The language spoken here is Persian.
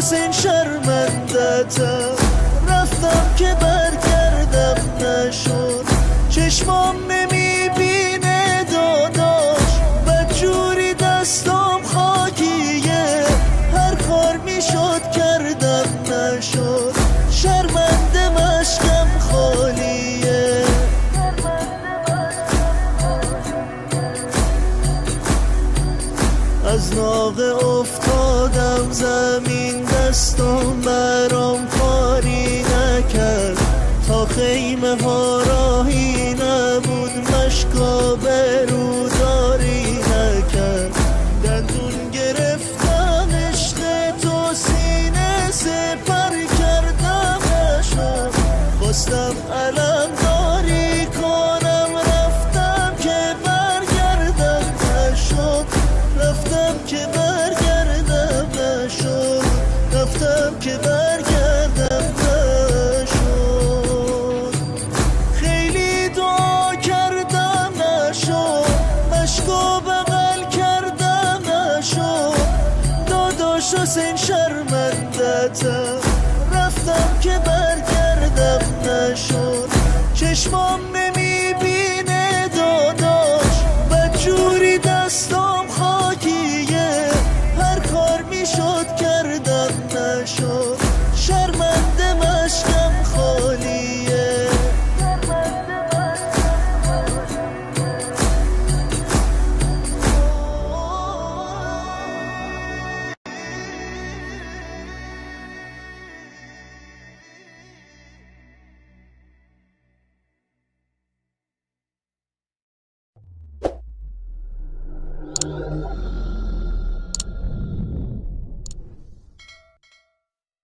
حسین شرمندتم، رفتم که برگردم نشد، چشمام نمیبینه داداش، بدجوری دستام خاکیه، هر کار میشد کردم نشد، شرمنده مشکم خالیه. از ناقه افتادم زمین، دستم برام کاری نکرد، تا خیمه ها راهی نبود، مشکا بروداری نکرد، دندون گرفتم عشق تو، سینه سپر کردم نشد، خواستم علم